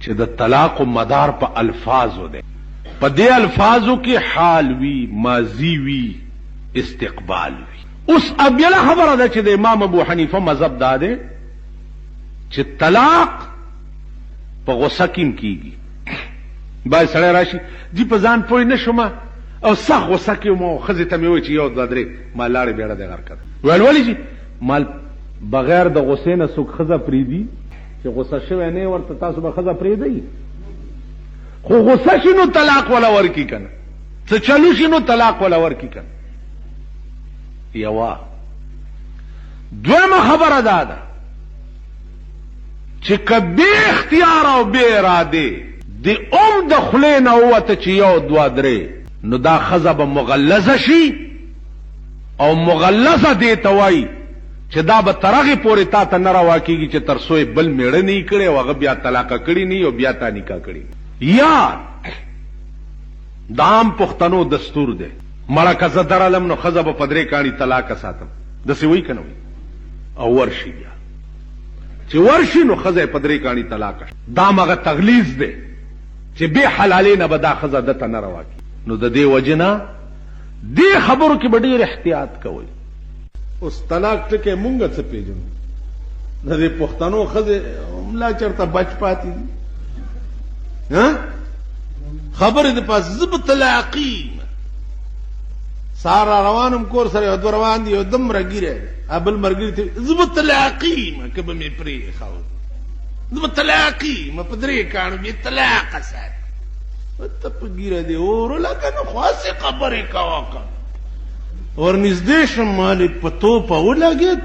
چې د طلاق مدار په الفاظو ده. په دې الفاظو کې حال وی، ماضی وی، استقبال وی. اوس ابله خبره ده چې د امام ابو حنیفه مذهب دا ده چې طلاق په غصه کې کیږي. بای سړی راشي جی په ځان پوه نه شوم او سخ غصه کې مو خزه ته مې وای چې یو دوه درې ما لاړې بیړه د غر کړ ویل ولی جی مال بغیر د غصې نه څوک خزه پریدي چې غصه شوی نه ورته تاسو به خزه پریدي خو غصه شنو طلاق ولا ورکی کنه څه چلو شنو طلاق ولا ورکی کنه. یوا دویمه خبره ده چې کبه اختیار او به اراده دی د خلی نه ووته چې یو دوه درې نو دا ښځه به مغلظه شي او مغلظه دې ته وایي چې دا به تر هغې پورې تا ته نه روا کېږي چې تر څو یې بل میړه نه یې کړی او هغه بیا طلاقه کړي نه او بیا تا نکاح کړي. یا دا عام پښتنو دستور دی مړه که زه درالم نو ښځه به په درې کاڼي طلاقه ساتم داسې وایي که نه وایي او ورشي بیا چې ورشي نو ښځه یې په درې کاڼي طلاقه دا همغه تغلیظ دی چې بے حلالې نه به دا ښځه دته نه روا کړي. نو د دې وجې نه دې خبرو کې به ډېر احتیاط کوئ. اوس طلاق ټکی مونږ څه پېژنو د دې پښتنو ښځې ملا چېرته بچ پاتې دي خبرې د پاسه زه به طلاقي سهار را روانم کور سره یو دوه روان دي یو دومره ګیره بل ملګري ته زه به طلاقي یم که به مې پرېښود زه به طلاقي یم په درې کاڼو مې طلاقه ساتي ته په ګیره دې اوروله که نه خو هسې خبرې کوه که ورنږدې شم مالې په توپه ولګېد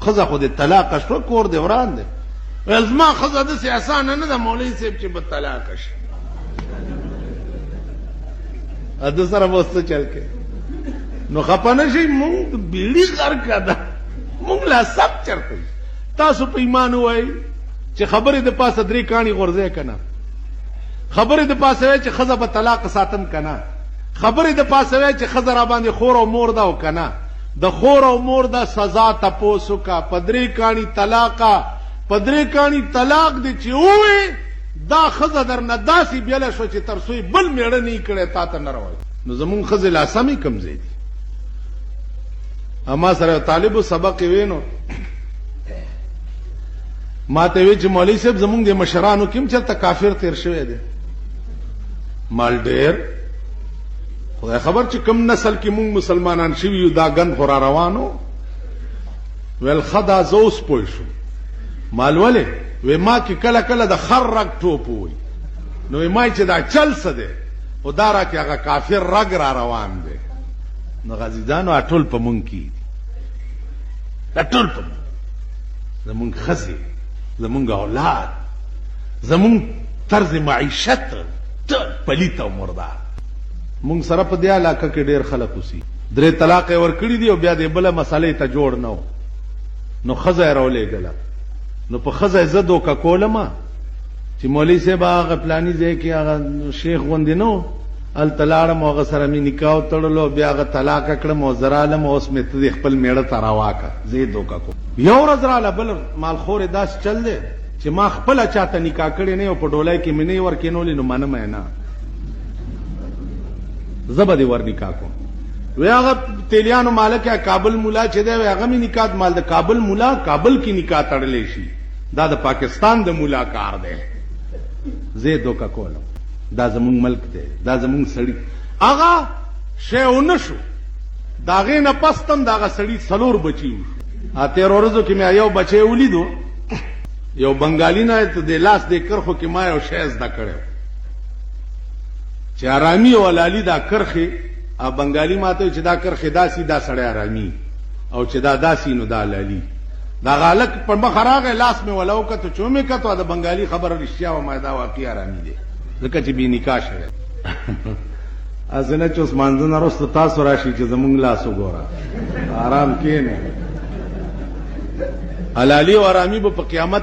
ښځه خو دې طلاقه شوه کور دې وران دی ویل زما ښځه داسې اسانه نه ده مولوي صاحب چې به طلاقه شي ده سره به اوس څه چل کوې نو خفه نه شئ مونږ بیړي غرقه ده مونږ لا سب چرته تاسو په ایمان ووایئ چې خبرې د پاسه درې کاڼي غورځئ که نه خبرې د پاسه وایي چې ښځه به طلاق ساتم که نه خبرې د پاسه وایي چې ښځه را باندې خور او مور ده او که نه د خور او مور ده سزا تپوس وکړه په درې کاڼي طلاقه په درې کاڼي طلاق دی چې ووایې دا ښځه درنه داسې بیله شوه چې تر څو یې بل میړه نه یې کړی تا ته نه روایي. نو زمونږ ښځې لا سمې کوم ځای دي. اما سره یو طالبو سبق یې وی نو ما ته وی چې مولوي صاحب زمونږ د مشرانو کې هم چېرته کافر تیر شوی دی مال ډېر خدای خبر چې کوم نسل کې مونږ مسلمانان شوي یو دا ګند خو را روانو ویل ښه دا زه اوس پوه شوم مال ولې وی ما کې کله کله د خر رګ ټوپ ووی نو وی ما چې دا چل څه دی خو دا را کې هغه کافر رګ را روان دی. نو غازیدانو ټول په مونږ کې دي دا ټول په مونږ زمونږ ښځې زمونږ اولاد زمونږ طرز معیشت ټول پلیت او مردار. مونږ سره په دې علاقه کې ډېر خلک اوسي درې طلاق یې ورکړي دي او بیا دې بله مسئلې ته جوړ نه و نو ښځه یې راولېږله نو په ښځه یې زه دوکه کولم چې مولوي صاحب هغه پلاني ځای کې هغه شیخ غوندې نه و هلته لاړم او هغه سره مې نکاح وتړلو بیا هغه طلاقه کړم او زه رالم اوس مې ته دې خپل میړه ته راواکه زه یې دوکه کوم. یو ورځ راله بل مالخور یې داسې چل دی چې ما خپله چاته نکاح کړې نه او په ډولۍ کې مې نه یې ورکېنولې نو منم یې نه زه به دې ور نکاح کوم. وی هغه تیلیانو مالک یا کابل مولا چې دی وی هغه مې نکاح مال د کابل مولا کابل کې نکاح تړلی شي دا د پاکستان د مولا کار دی زه یې دوکه کولم دا زمونږ ملک دی دا زمونږ سړي هغه شی ونه شو د هغې نه پس تم د هغه سړي 4 بچي وشو. 13 ورځو کې مې یو بچی ولیدو یو بنګالي نه د لاس د کرښو کې ما یو شی زده کړی چې ارامي او حلالي دا کرښې بنګالي ما ته چې دا کرښې داسې دا سړی ارامي او چې دا داسې نو دا حلالي دا غالک پر مخ راغی لاس مې ولا وکتو چې مې کتو د بنګالي خبره رښتیا وه دا واقعي ارامي دی ځکه چې بې نکاح شوی هسې نه چې اوس مانځه نه وروسته تاسو راشي چې زمونږ لاس وګوره آرام کښېنئ حلالي او ارامي به په قیامت